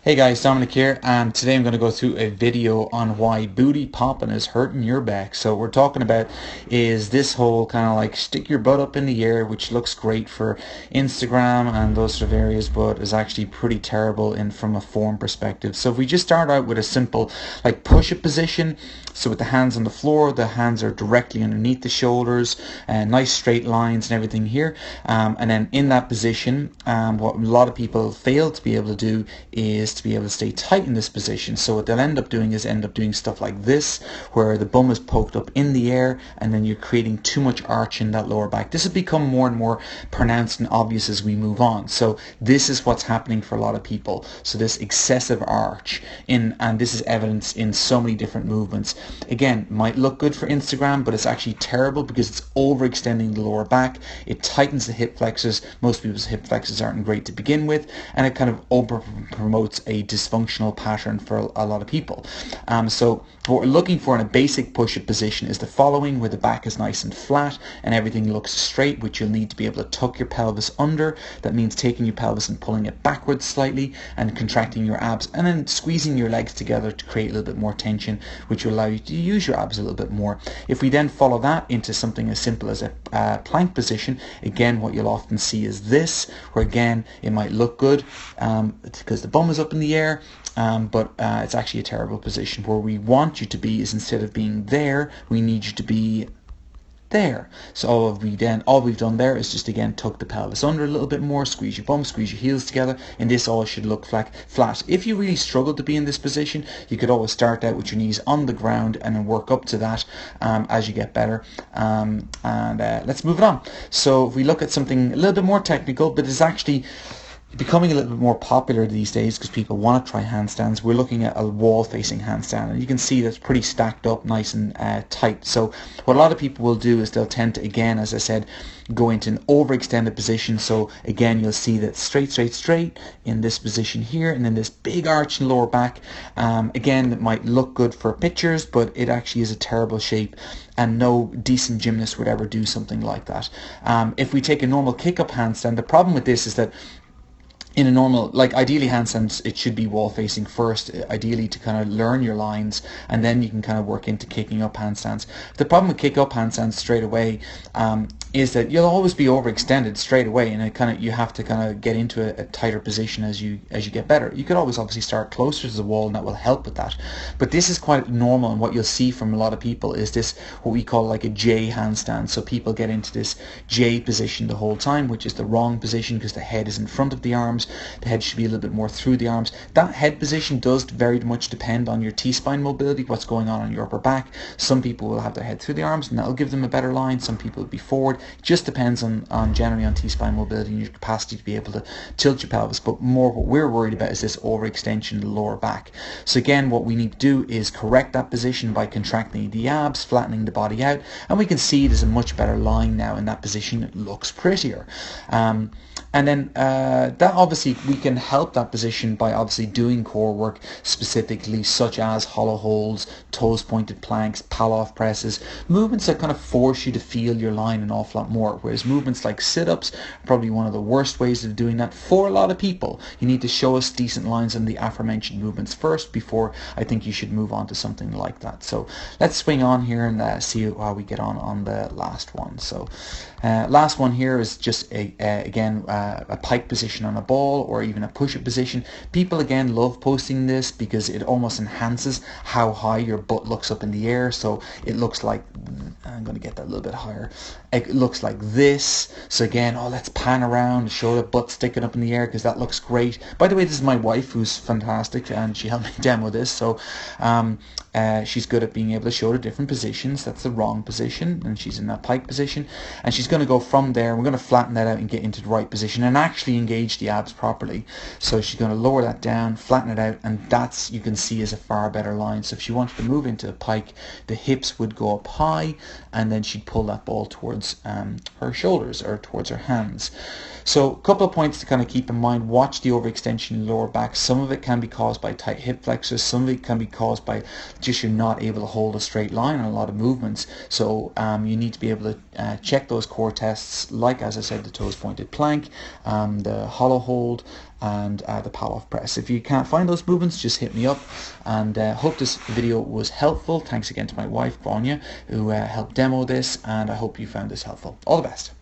Hey guys, Dominic here, and today I'm going to go through a video on why booty popping is hurting your back. So we're talking about is this whole kind of like stick your butt up in the air, which looks great for Instagram and those sort of areas, but is actually pretty terrible in from a form perspective. So if we just start out with a simple like push-up position, so with the hands on the floor, the hands are directly underneath the shoulders, and nice straight lines and everything here, and then in that position, what a lot of people fail to be able to do is to be able to stay tight in this position. So what they'll end up doing is end up doing stuff like this, where the bum is poked up in the air and then you're creating too much arch in that lower back. This has become more and more pronounced and obvious as we move on. So this is what's happening for a lot of people. So this excessive arch and this is evidenced in so many different movements. Again, might look good for Instagram, but it's actually terrible because it's overextending the lower back. It tightens the hip flexors. Most people's hip flexors aren't great to begin with, and it kind of over promotes a dysfunctional pattern for a lot of people. So what we're looking for in a basic push-up position is the following, where the back is nice and flat and everything looks straight, which you'll need to be able to tuck your pelvis under. That means taking your pelvis and pulling it backwards slightly and contracting your abs, and then squeezing your legs together to create a little bit more tension, which will allow you to use your abs a little bit more. If we then follow that into something as simple as a plank position, again what you'll often see is this, where again it might look good because the bum is up in the air, but it's actually a terrible position. Where we want you to be is, instead of being there, we need you to be there. So all we've done there is just again tuck the pelvis under a little bit more, squeeze your bum, squeeze your heels together, and this all should look flat. If you really struggle to be in this position, you could always start out with your knees on the ground and then work up to that as you get better. Let's move it on. So if we look at something a little bit more technical, but it's actually becoming a little bit more popular these days because people want to try handstands. We're looking at a wall facing handstand, and you can see that's pretty stacked up nice and tight. So what a lot of people will do is they'll tend to, again, as I said, go into an overextended position. So again, you'll see that straight in this position here, and then this big arch in the lower back. Again, it might look good for pictures, but it actually is a terrible shape, and no decent gymnast would ever do something like that. If we take a normal kick-up handstand, the problem with this is that in a normal, like ideally handstands, it should be wall facing first, ideally to kind of learn your lines, and then you can kind of work into kicking up handstands. The problem with kick up handstands straight away is that you'll always be overextended straight away, and you have to kind of get into a tighter position as you get better. You could always obviously start closer to the wall, and that will help with that. But this is quite normal, and what you'll see from a lot of people is this, what we call like a J handstand. So people get into this J position the whole time, which is the wrong position because the head is in front of the arms. The head should be a little bit more through the arms. That head position does very much depend on your T-spine mobility, what's going on your upper back. Some people will have their head through the arms, and that'll give them a better line. Some people will be forward. It just depends on generally on T-spine mobility and your capacity to be able to tilt your pelvis. But more what we're worried about is this overextension of the lower back. So again, what we need to do is correct that position by contracting the abs, flattening the body out, and we can see there's a much better line now in that position. It looks prettier. And then that obviously we can help that position by obviously doing core work specifically, such as hollow holds, toes pointed planks, pal-off presses, movements that kind of force you to feel your line an awful lot more. Whereas movements like sit-ups are probably one of the worst ways of doing that for a lot of people. You need to show us decent lines on the aforementioned movements first before I think you should move on to something like that. So let's swing on here and see how we get on the last one. So last one here is just again a pike position on a ball, or even a push-up position. People again love posting this because it almost enhances how high your butt looks up in the air. So it looks like, I'm going to get that a little bit higher, it looks like this. So again, let's pan around, show the butt sticking up in the air because that looks great. By the way, this is my wife, who's fantastic, and she helped me demo this. So she's good at being able to show the different positions. That's the wrong position, and she's in that pike position, and she's going to go from there. We're going to flatten that out and get into the right position and actually engage the abs properly. So she's going to lower that down, flatten it out, and that's, you can see, is a far better line. So if she wanted to move into a pike, the hips would go up high, and then she'd pull that ball towards her shoulders or towards her hands. So a couple of points to kind of keep in mind. Watch the overextension in the lower back. Some of it can be caused by tight hip flexors. Some of it can be caused by just you're not able to hold a straight line on a lot of movements. So you need to be able to check those core tests, like, as I said, the toes pointed plank, the hollow hold, and the power press. If you can't find those movements, just hit me up, and hope this video was helpful. Thanks again to my wife Vanya, who helped demo this, and I hope you found this helpful. All the best.